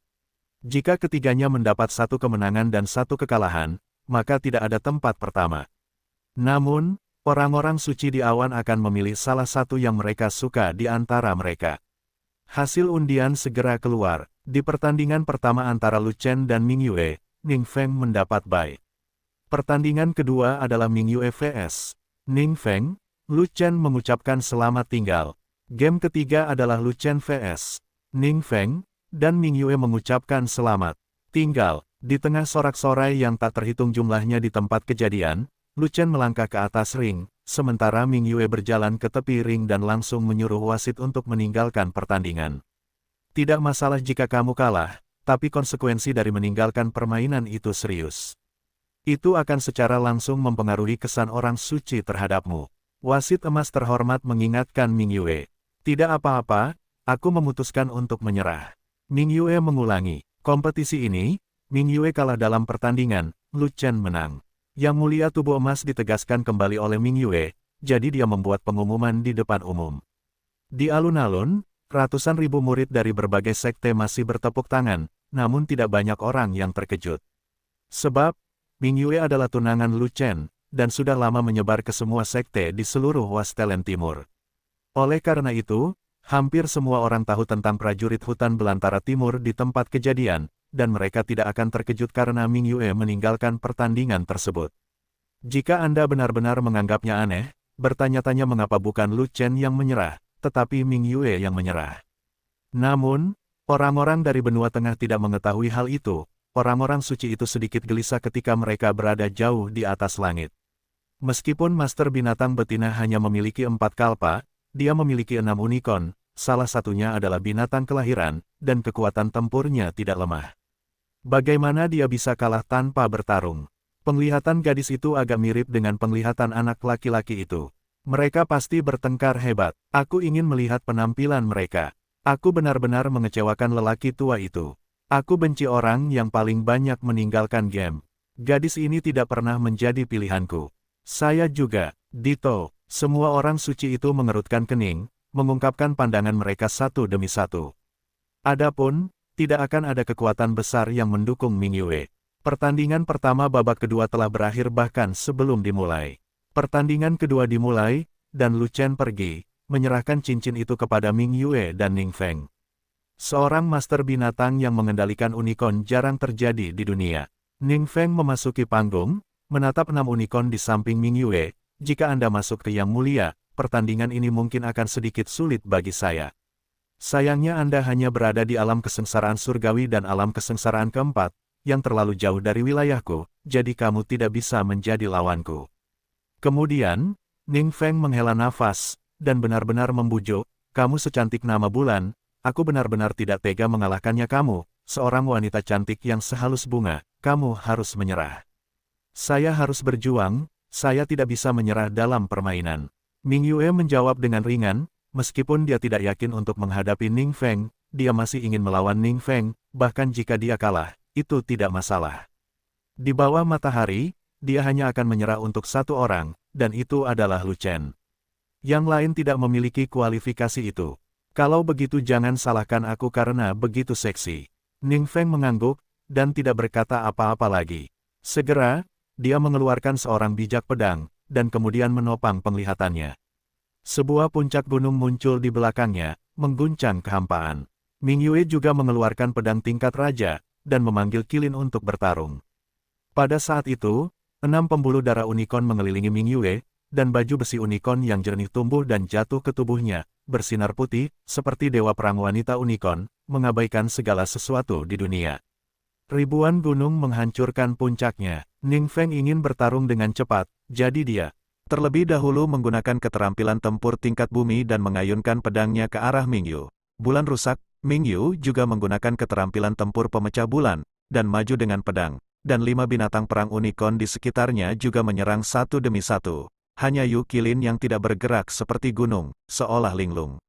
Jika ketiganya mendapat 1 kemenangan dan 1 kekalahan, maka tidak ada tempat pertama. Namun, orang-orang suci di awan akan memilih salah satu yang mereka suka di antara mereka. Hasil undian segera keluar. Di pertandingan pertama antara Lu Chen dan Ming Yue, Ning Feng mendapat bye. Pertandingan kedua adalah Ming Yue vs Ning Feng. Lu Chen mengucapkan selamat tinggal. Game ketiga adalah Lu Chen vs Ning Feng, dan Ming Yue mengucapkan selamat tinggal. Di tengah sorak-sorai yang tak terhitung jumlahnya di tempat kejadian, Lu Chen melangkah ke atas ring, sementara Ming Yue berjalan ke tepi ring dan langsung menyuruh wasit untuk meninggalkan pertandingan. Tidak masalah jika kamu kalah, tapi konsekuensi dari meninggalkan permainan itu serius. Itu akan secara langsung mempengaruhi kesan orang suci terhadapmu. Wasit emas terhormat mengingatkan Ming Yue. Tidak apa-apa, aku memutuskan untuk menyerah. Ming Yue mengulangi, kompetisi ini, Ming Yue kalah dalam pertandingan, Lu Chen menang. Yang Mulia Tubuh Emas ditegaskan kembali oleh Ming Yue, jadi dia membuat pengumuman di depan umum. Di alun-alun, ratusan ribu murid dari berbagai sekte masih bertepuk tangan, namun tidak banyak orang yang terkejut. Sebab, Ming Yue adalah tunangan Lu Chen, dan sudah lama menyebar ke semua sekte di seluruh Wastelen Timur. Oleh karena itu, hampir semua orang tahu tentang prajurit hutan belantara timur di tempat kejadian, dan mereka tidak akan terkejut karena Ming Yue meninggalkan pertandingan tersebut. Jika Anda benar-benar menganggapnya aneh, bertanya-tanya mengapa bukan Lu Chen yang menyerah, tetapi Ming Yue yang menyerah. Namun, orang-orang dari benua tengah tidak mengetahui hal itu. Orang-orang suci itu sedikit gelisah ketika mereka berada jauh di atas langit. Meskipun Master Binatang Betina hanya memiliki 4 kalpa, dia memiliki 6 unicorn, salah satunya adalah binatang kelahiran, dan kekuatan tempurnya tidak lemah. Bagaimana dia bisa kalah tanpa bertarung? Penglihatan gadis itu agak mirip dengan penglihatan anak laki-laki itu. Mereka pasti bertengkar hebat. Aku ingin melihat penampilan mereka. Aku benar-benar mengecewakan lelaki tua itu. Aku benci orang yang paling banyak meninggalkan game. Gadis ini tidak pernah menjadi pilihanku. Saya juga, Dito. Semua orang suci itu mengerutkan kening, mengungkapkan pandangan mereka satu demi satu. Adapun, tidak akan ada kekuatan besar yang mendukung Ming Yue. Pertandingan pertama babak kedua telah berakhir bahkan sebelum dimulai. Pertandingan kedua dimulai, dan Lu Chen pergi, menyerahkan cincin itu kepada Ming Yue dan Ning Feng. Seorang master binatang yang mengendalikan unicorn jarang terjadi di dunia. Ning Feng memasuki panggung, menatap 6 unicorn di samping Ming Yue. Jika Anda masuk ke Yang Mulia, pertandingan ini mungkin akan sedikit sulit bagi saya. Sayangnya Anda hanya berada di alam kesengsaraan surgawi dan alam kesengsaraan keempat, yang terlalu jauh dari wilayahku, jadi kamu tidak bisa menjadi lawanku. Kemudian, Ning Feng menghela nafas, dan benar-benar membujuk, kamu secantik nama bulan, aku benar-benar tidak tega mengalahkannya kamu, seorang wanita cantik yang sehalus bunga, kamu harus menyerah. Saya harus berjuang, saya tidak bisa menyerah dalam permainan. Ming Yue menjawab dengan ringan, meskipun dia tidak yakin untuk menghadapi Ning Feng, dia masih ingin melawan Ning Feng, bahkan jika dia kalah, itu tidak masalah. Di bawah matahari, dia hanya akan menyerah untuk satu orang, dan itu adalah Lu Chen. Yang lain tidak memiliki kualifikasi itu. Kalau begitu jangan salahkan aku karena begitu seksi. Ning Feng mengangguk, dan tidak berkata apa-apa lagi. Segera, dia mengeluarkan seorang bijak pedang, dan kemudian menopang penglihatannya. Sebuah puncak gunung muncul di belakangnya, mengguncang kehampaan. Ming Yue juga mengeluarkan pedang tingkat raja, dan memanggil Qilin untuk bertarung. Pada saat itu, 6 pembuluh darah unicorn mengelilingi Ming Yue, dan baju besi unicorn yang jernih tumbuh dan jatuh ke tubuhnya, bersinar putih, seperti dewa perang wanita unicorn, mengabaikan segala sesuatu di dunia. Ribuan gunung menghancurkan puncaknya. Ning Feng ingin bertarung dengan cepat, jadi dia terlebih dahulu menggunakan keterampilan tempur tingkat bumi dan mengayunkan pedangnya ke arah Ming Yu. Bulan rusak, Ming Yu juga menggunakan keterampilan tempur pemecah bulan, dan maju dengan pedang, dan 5 binatang perang unicorn di sekitarnya juga menyerang satu demi satu. Hanya Yu Qilin yang tidak bergerak seperti gunung, seolah linglung.